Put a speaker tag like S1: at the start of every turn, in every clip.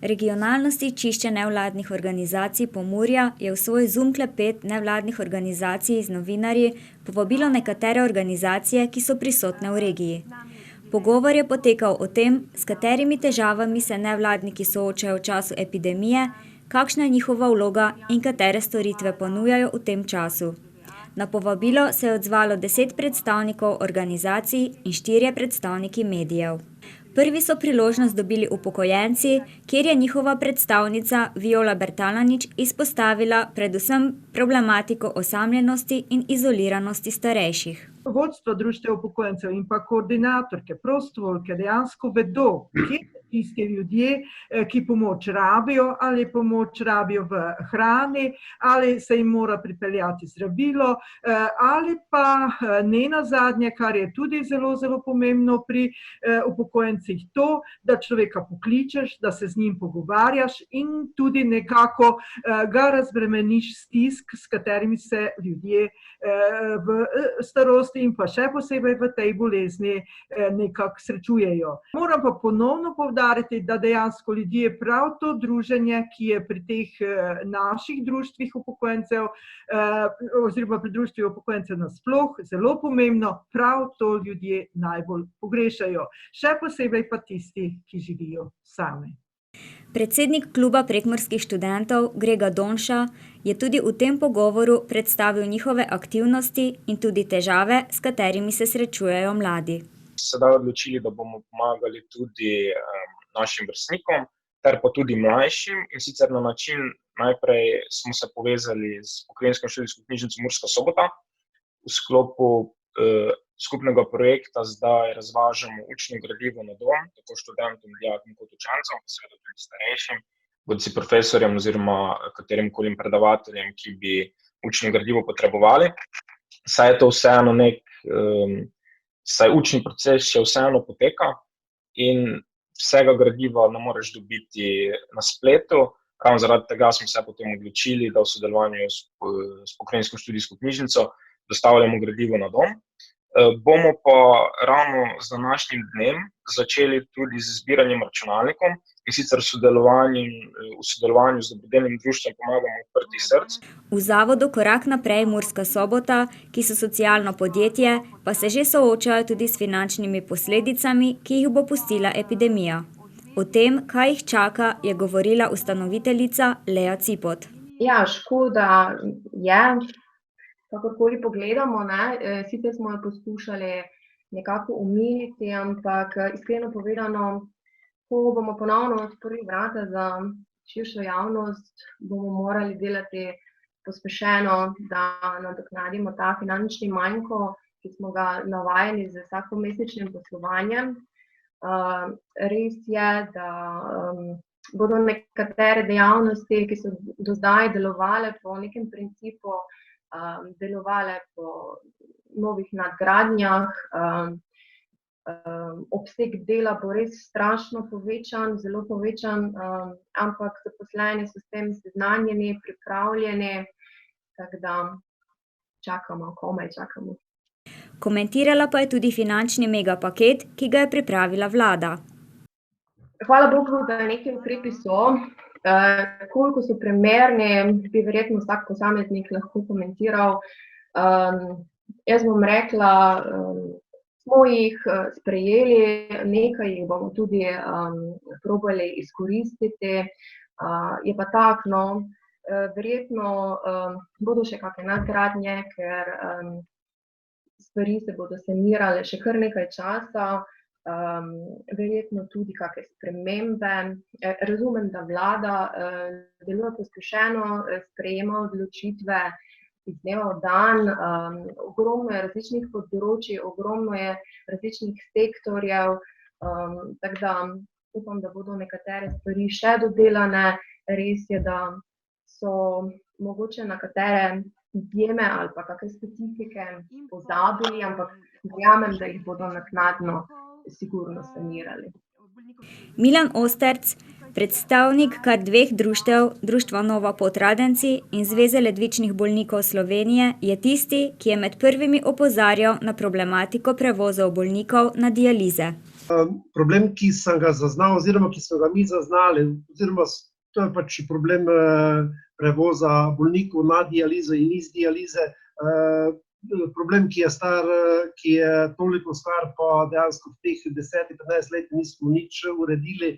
S1: Regionalno stičišče nevladnih organizacij Pomurja je v svoj Zoom klepet nevladnih organizacij z novinarji povabilo nekatere organizacije, ki so prisotne v regiji. Pogovor je potekal o tem, s katerimi težavami se nevladniki soočajo v času epidemije, kakšna je njihova vloga in katere storitve ponujajo v tem času. Na povabilo se je odzvalo 10 predstavnikov organizacij in 4 predstavniki medijev. Prvi so priložnost dobili upokojenci, kjer je njihova predstavnica Viola Bertalanič izpostavila predvsem problematiko osamljenosti in izoliranosti starejših.
S2: Vodstvo društev upokojencev in pa koordinatorke, prostovoljke dejansko vedo, kje so tisti ljudje, ki pomoč rabijo, ali pomoč rabijo v hrani, ali se jim mora pripeljati zdravilo, ali pa ne nazadnje, kar je tudi zelo, zelo pomembno pri upokojencih, to, da človeka pokličeš, da se z njim pogovarjaš in tudi nekako ga razbremeniš stisk, s katerimi se ljudje v starosti in pa še posebej v tej bolezni nekako srečujejo. Moram pa ponovno poudariti, da dejansko ljudje prav to druženje, ki je pri teh naših društvih upokojencev oziroma pri društvih upokojencev nasploh zelo pomembno, prav to ljudje najbolj pogrešajo. Še posebej pa tisti, ki živijo sami.
S1: Predsednik kluba prekmurskih študentov Grega Donša je tudi v tem pogovoru predstavil njihove aktivnosti in tudi težave, s katerimi se srečujejo mladi.
S3: Sedaj odločili, da bomo pomagali tudi našim vrstnikom, ter pa tudi mlajšim, in sicer na način, najprej smo se povezali s Pokrajinsko študijsko knjižnico Murska Sobota. V sklopu skupnega projekta zdaj razvažamo učno gradivo na dom, tako študentom, dijakom kot učencem, pa seveda tudi starejšim, bodisi profesorjem oziroma katerimkoli predavateljem, ki bi učno gradivo potrebovali. Saj je to vseeno saj učni proces še vseeno poteka in vsega gradiva ne moreš dobiti na spletu. Ravno zaradi tega smo se potem odločili, da v sodelovanju s Pokrajinsko študijsko knjižnico dostavljamo gradivo na dom. Bomo pa ravno z današnjim dnem začeli tudi z zbiranjem računalnikov, in sicer v sodelovanju z dobrodelnim društvom Pomagamo odprtih src.
S1: V zavodu Korak naprej Murska Sobota, ki so socialno podjetje, pa se že soočajo tudi s finančnimi posledicami, ki jih bo pustila epidemija. O tem, kaj jih čaka, je govorila ustanoviteljica Lea Cipot.
S4: Ja, škoda je. Kakorkoli pogledamo, sicer smo jo poskušali nekako omiliti, ampak iskreno povedano, ko bomo ponovno odprli vrata za širšo javnost, bomo morali delati pospešeno, da nadoknadimo ta finančni manjko, ki smo ga navajeni z vsakomesečnim poslovanjem. Res je, da bodo nekatere dejavnosti, ki so do zdaj delovale po nekem principu, delovale po novih nadgradnjah, obseg dela bo res strašno povečan, zelo povečan, ampak zaposleni so s tem seznanjeni, pripravljeni, tako da komaj čakamo.
S1: Komentirala pa je tudi finančni megapaket, ki ga je pripravila vlada.
S4: Hvala Bogu, da neki ukrepi so. Koliko so primerni, bi verjetno vsak posameznik lahko komentiral. Jaz bom rekla, smo jih sprejeli, nekaj jih bomo tudi probali izkoristiti. Je pa tako, verjetno bodo še kakšne nadgradnje, ker stvari se bodo sanirale še kar nekaj časa. Verjetno tudi kakšne spremembe. Razumem, da vlada deluje pospešeno, sprejema odločitve iz dneva v dan. Ogromno je različnih področij, ogromno je različnih sektorjev, tako da upam, da bodo nekatere stvari še dodelane. Res je, da so mogoče na katere izjeme ali pa kakšne specifike pozabili, ampak verjamem, da jih bodo naknadno sigurno sanirali.
S1: Milan Osterc, predstavnik kar 2 društev, Društva Nova pot Radenci in Zveze ledvičnih bolnikov Slovenije, je tisti, ki je med prvimi opozarjal na problematiko prevozov bolnikov na dialize.
S5: Problem, ki sem ga zaznal, oziroma ki smo ga mi zaznali, oziroma to je pač problem prevoza bolnikov na dializo in iz dialize. Problem, ki je star, ki je toliko star, pa dejansko v teh 10-15 let nismo nič uredili.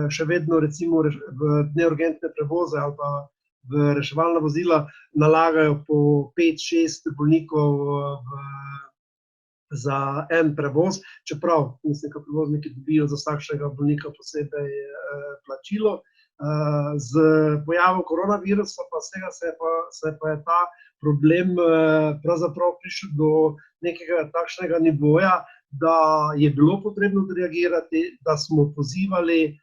S5: Še vedno recimo v neurgentne prevoze ali pa v reševalna vozila nalagajo po 5-6 bolnikov za en prevoz, čeprav mislim, da prevozniki dobijo za vsakšnega bolnika posebej plačilo. Z pojavom koronavirusa pa se pa je ta problem pravzaprav prišel do nekega takšnega nivoja, da je bilo potrebno reagirati, da smo pozivali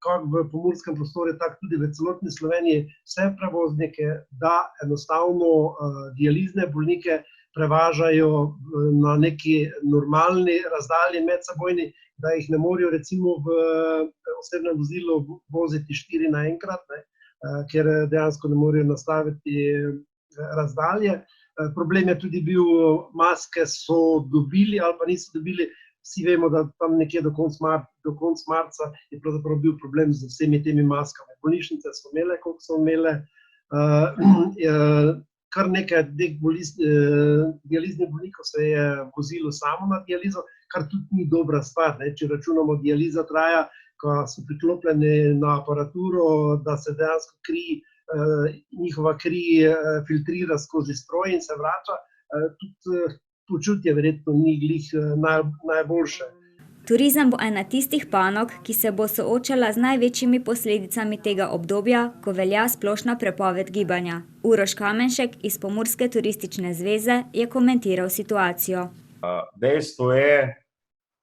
S5: kako v pomurskem prostoru, tako tudi v celotni Sloveniji vse prevoznike, da enostavno dializne bolnike prevažajo na neki normalni razdalji medsebojni, da jih ne morajo recimo v osebnem vozilu voziti 4 naenkrat, ker dejansko ne morajo nastaviti razdalje. Problem je tudi bil, maske so dobili ali pa niso dobili. Vsi vemo, da tam nekje do konca marca je pravzaprav bil problem z vsemi temi maskami. Bolnišnice so imele, koliko so imele. Kar nekaj dializnih bolnikov se je vozilo samo na dializo, kar tudi ni dobra stvar. Če računamo, dializa traja, ko so priklopljeni na aparaturo, da se dejansko njihova kri filtrira skozi stroj in se vrača. Tudi počutje verjetno ni glih najboljše.
S1: Turizem bo ena tistih panog, ki se bo soočala z največjimi posledicami tega obdobja, ko velja splošna prepoved gibanja. Uroš Kamenšek iz Pomurske turistične zveze je komentiral situacijo.
S6: Dejstvo je,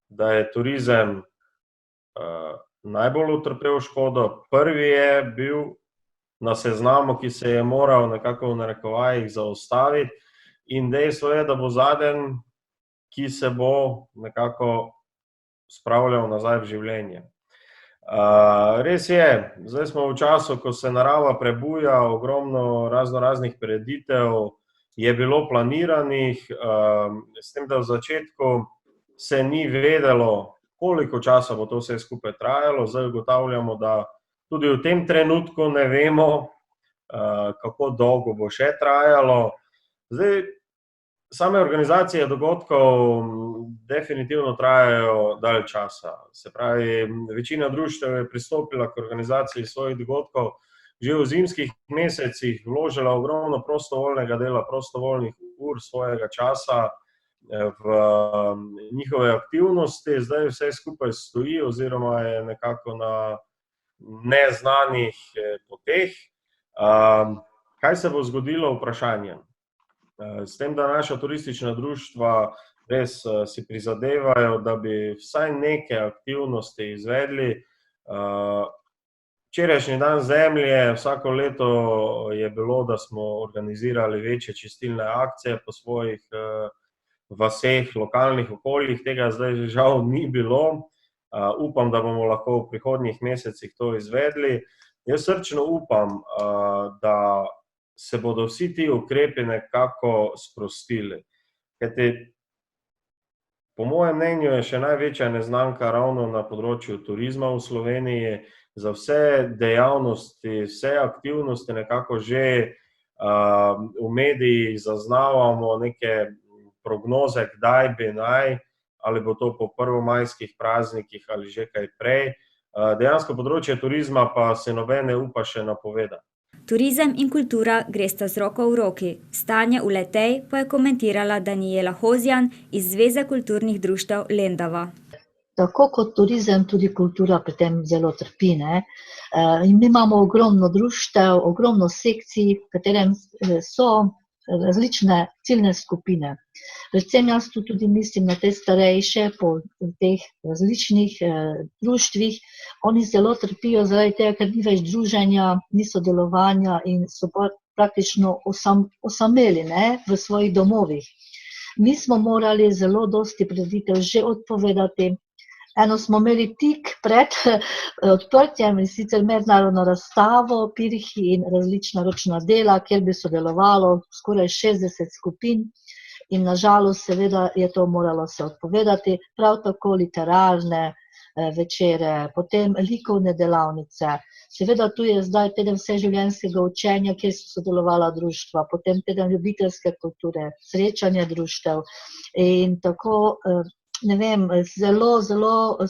S6: da je turizem najbolj utrpel škodo. Prvi je bil na seznamu, ki se je moral nekako v narekovajih zaustaviti, in dejstvo je, da bo zadnji, ki se bo nekako spravljal nazaj v življenje. Res je, zdaj smo v času, ko se narava prebuja, ogromno raznih prireditev je bilo planiranih, s tem, da v začetku se ni vedelo, koliko časa bo to vse skupaj trajalo. Zdaj ugotavljamo, da tudi v tem trenutku ne vemo, kako dolgo bo še trajalo. Zdaj, same organizacije dogodkov definitivno trajajo dalj časa. Se pravi, večina društev je pristopila k organizaciji svojih dogodkov že v zimskih mesecih, vložila ogromno prostovoljnega dela, prostovoljnih ur svojega časa v njihove aktivnosti. Zdaj vse skupaj stoji oziroma je nekako na neznanih poteh. Kaj se bo zgodilo, vprašanje? S tem, da naša turistična društva res si prizadevajo, da bi vsaj neke aktivnosti izvedli. Včerajšnji dan Zemlje, vsako leto je bilo, da smo organizirali večje čistilne akcije po svojih vaseh, lokalnih okoljih. Tega zdaj žal ni bilo. Upam, da bomo lahko v prihodnjih mesecih to izvedli. Jaz srčno upam, da se bodo vsi ti ukrepi nekako sprostili. Kajti, po mojem mnenju je še največja neznanka ravno na področju turizma v Sloveniji. Za vse dejavnosti, vse aktivnosti nekako že v medijih zaznavamo neke prognoze, kdaj bi naj, ali bo to po prvomajskih praznikih ali že kaj prej. Dejansko področje turizma pa se nobene upa še napovedati.
S1: Turizem in kultura gresta z roko v roki. Stanje v le-tej pa je komentirala Danijela Hozjan iz Zveze kulturnih društev Lendava.
S7: Tako kot turizem, tudi kultura pri tem zelo trpi. In mi imamo ogromno društev, ogromno sekcij, v katerem so različne ciljne skupine. Predvsem jaz tudi mislim na te starejše po teh različnih društvih. Oni zelo trpijo zaradi tega, ker ni več druženja, ni sodelovanja in so praktično osameli v svojih domovih. Mi smo morali zelo dosti prireditev že odpovedati. Eno smo imeli tik pred odprtjem, in sicer mednarodno razstavo pirhi in različna ročna dela, kjer bi sodelovalo skoraj 60 skupin. in nažalost seveda je to moralo se odpovedati, prav tako literarne večere, potem likovne delavnice. Seveda tu je zdaj teden vseživljenjskega učenja, kjer so sodelovala društva, potem teden ljubiteljske kulture, srečanje društev in tako, ne vem, zelo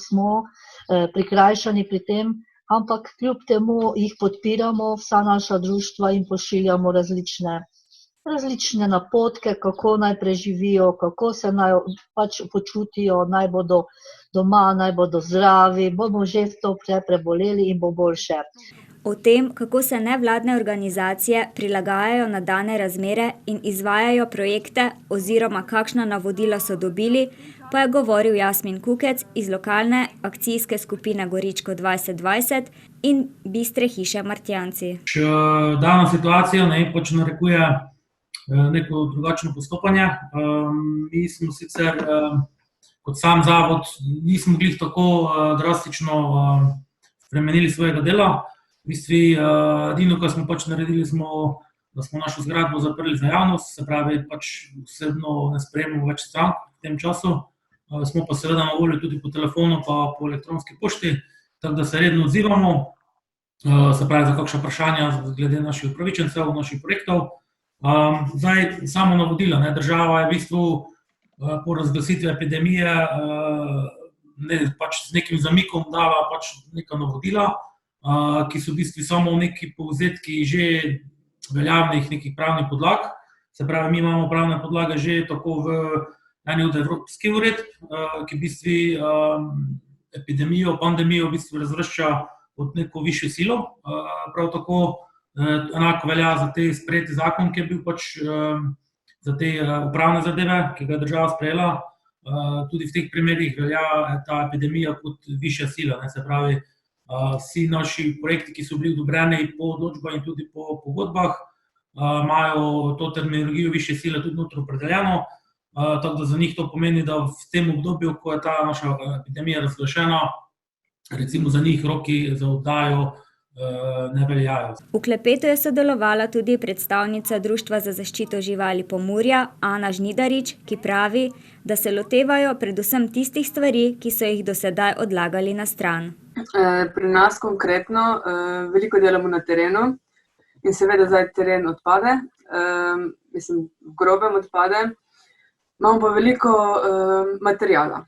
S7: smo prikrajšani pri tem, ampak kljub temu jih podpiramo, vsa naša društva in pošiljamo različne napotke, kako naj preživijo, kako se naj pač počutijo, naj bodo doma, naj bodo zdravi, bomo že to preboleli in bo boljše.
S1: O tem, kako se nevladne organizacije prilagajajo na dane razmere in izvajajo projekte oziroma kakšna navodila so dobili, pa je govoril Jasmin Kukec iz lokalne akcijske skupine Goričko 2020 in Bistre hiše Martjanci.
S8: Dana situacija pač narekuje neko drugačno postopanje. Mi smo sicer kot sam zavod nismo glih tako drastično spremenili svojega dela. V bistvu, edino, kar smo pač naredili, da smo našo zgradbo zaprli za javnost, se pravi, pač osebno ne sprejemamo več strank v tem času. Smo pa seveda na voljo tudi po telefonu pa po elektronski pošti, tako da se redno odzivamo, se pravi, za kakšna vprašanja glede naših upravičencev, naših projektov. Zdaj, samo navodila, država je v bistvu po razglasitvi epidemije pač z nekim zamikom dala pač neka navodila, ki so v bistvu samo neki povzetki že veljavnih nekih pravnih podlag. Se pravi, mi imamo pravne podlage že tako v eni od evropskih uredb, ki v bistvu epidemijo, pandemijo v bistvu razvršča kot neko višjo silo. Prav tako enako velja za te sprejeti zakon, ki je bil pač za te upravne zadeve, ki ga je država sprejela. Tudi v teh primerih velja ta epidemija kot višja sila. Se pravi, vsi naši projekti, ki so bili odobreni po odločbah in tudi po pogodbah, imajo to terminologijo višje sile tudi notri opredeljeno. Tako da za njih to pomeni, da v tem obdobju, ko je ta naša epidemija razglašena, recimo za njih roki za oddajo ne veljajo.
S1: V klepetu je sodelovala tudi predstavnica Društva za zaščito živali Pomurja, Ana Žnidarič, ki pravi, da se lotevajo predvsem tistih stvari, ki so jih do sedaj odlagali na stran.
S9: Pri nas konkretno veliko delamo na terenu in seveda zdaj teren odpade, v grobem odpade. Imamo pa veliko materijala,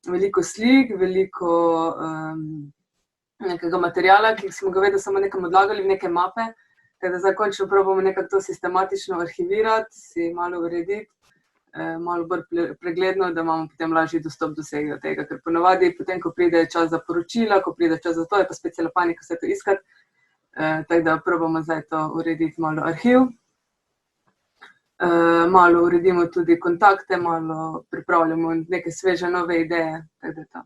S9: veliko slik, veliko nekega materijala, ki smo ga vedno samo nekam odlagali v neke mape, tako da zdaj končno probamo nekako to sistematično arhivirati, si malo urediti, malo bolj pregledno, da imamo potem lažji dostop do vsega tega, ker ponavadi potem, ko pride čas za poročila, ko pride čas za to, je pa spet cela panika vse to iskati, tako da probamo zdaj to urediti malo arhiv. Malo uredimo tudi kontakte, malo pripravljamo neke sveže nove ideje, tako da to.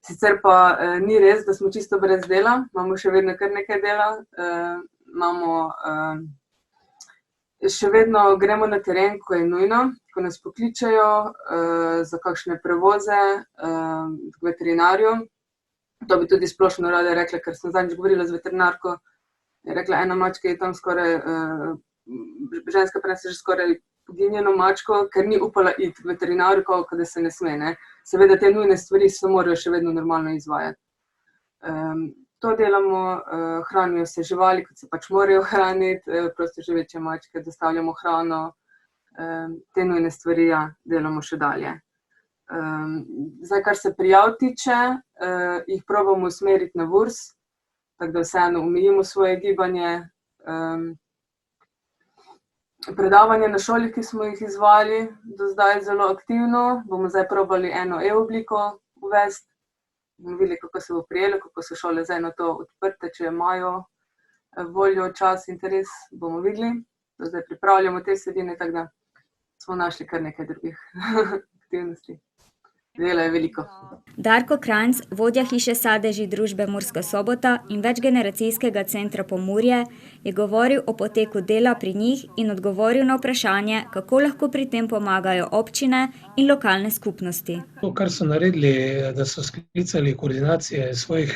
S9: Sicer pa ni res, da smo čisto brez dela, imamo še vedno kar nekaj dela, še vedno gremo na teren, ko je nujno, ko nas pokličajo za kakšne prevoze k veterinarju. To bi tudi splošno rada rekla, ker sem zadnjič govorila z veterinarko, je rekla, ena mačka je tam skoraj, ženska prenese že skoraj poginjeno mačko, ker ni upala iti k veterinarju, kot da se ne sme. Seveda te nujne stvari se morajo še vedno normalno izvajati. To delamo, hranijo se živali, kot se pač morajo hraniti, prosto živeče mačke, dostavljamo hrano, te nujne stvari delamo še dalje. Zdaj, kar se prijav tiče, jih probamo usmeriti na VURS, tako da vseeno omejimo svoje gibanje. Predavanje na šoli, ki smo jih izvali do zdaj zelo aktivno, bomo zdaj probali eno e-obliko uvesti, bomo videli, kako se bo prijelo, kako so šole zdaj na to odprte, če imajo voljo, čas, interes, bomo videli. Zdaj pripravljamo te vsebine, tako da smo našli kar nekaj drugih aktivnosti. Dela je veliko.
S1: Darko Krajnc, vodja hiše Sadeži družbe Murska Sobota in večgeneracijskega centra Pomurje, je govoril o poteku dela pri njih in odgovoril na vprašanje, kako lahko pri tem pomagajo občine in lokalne skupnosti.
S10: To, kar so naredili, da so sklicali koordinacije svojih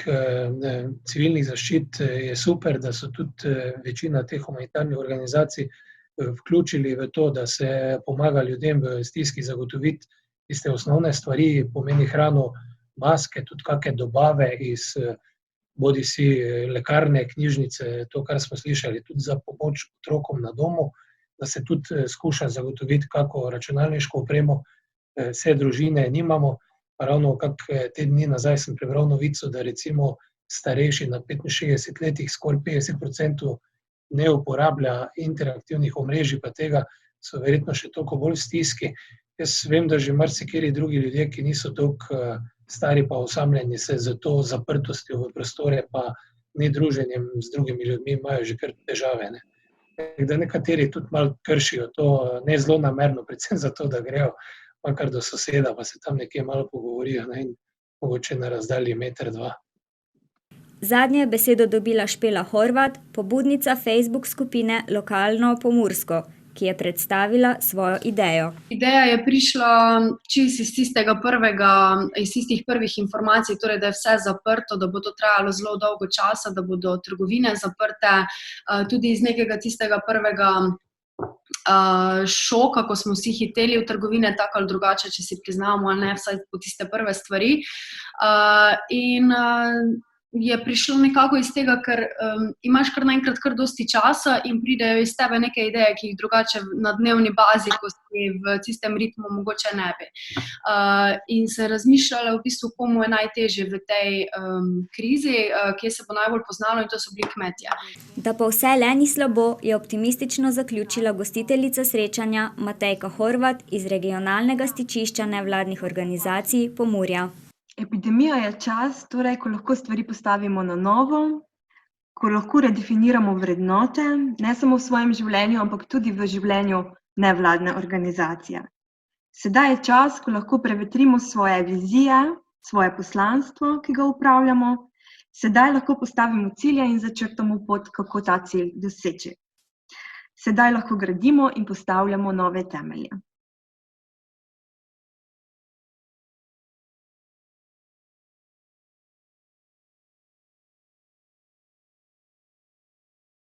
S10: civilnih zaščit, je super, da so tudi večina teh humanitarnih organizacij vključili v to, da se pomaga ljudem v stiski zagotoviti tiste osnovne stvari, pomeni hrano, maske, tudi kakšne dobave iz bodi si lekarne, knjižnice, to, kar smo slišali, tudi za pomoč otrokom na domu, da se tudi skuša zagotoviti kako računalniško opremo, vse družine nimamo. Ravno te dni nazaj sem prebral novico, da recimo starejši na 65 letih skoraj 50% ne uporablja interaktivnih omrežij, pa tega so verjetno še toliko bolj v stiski. Jaz vem, da že marsikateri drugi ljudje, ki niso toliko stari pa osamljeni, se z to zaprtostjo v prostore pa nedruženjem z drugimi ljudmi imajo že kar težave. Ne? Da nekateri tudi malo kršijo to ne zelo namerno, predvsem zato, da grejo kar do soseda, pa se tam nekje malo pogovorijo, ne, in mogoče na razdalji 1-2 metra.
S1: Zadnje je besedo dobila Špela Horvat, pobudnica Facebook skupine Lokalno Pomursko, ki je predstavila svojo idejo.
S11: Ideja je prišla čisto iz tistih prvih informacij, torej, da je vse zaprto, da bo to trajalo zelo dolgo časa, da bodo trgovine zaprte, tudi iz nekega tistega prvega šoka, ko smo vsi hiteli v trgovine, tako ali drugače, če si priznamo, ali ne, vsaj po tiste prve stvari. In je prišlo nekako iz tega, ker imaš kar naenkrat kar dosti časa in pridejo iz tebe neke ideje, ki jih drugače na dnevni bazi, ko si v tistem ritmu, mogoče ne bi. In se razmišljala v bistvu, komu je najtežje v tej krizi, kje se bo najbolj poznalo, in to so bili kmetje.
S1: Da pa vse le ni slabo, je optimistično zaključila gostiteljica srečanja Matejka Horvat iz regionalnega stičišča nevladnih organizacij Pomurja.
S12: Epidemija je čas, torej, ko lahko stvari postavimo na novo, ko lahko redefiniramo vrednote, ne samo v svojem življenju, ampak tudi v življenju nevladne organizacije. Sedaj je čas, ko lahko prevetrimo svoje vizije, svoje poslanstvo, ki ga upravljamo. Sedaj lahko postavimo cilje in začrtamo pot, kako ta cilj doseči. Sedaj lahko gradimo in postavljamo nove temelje.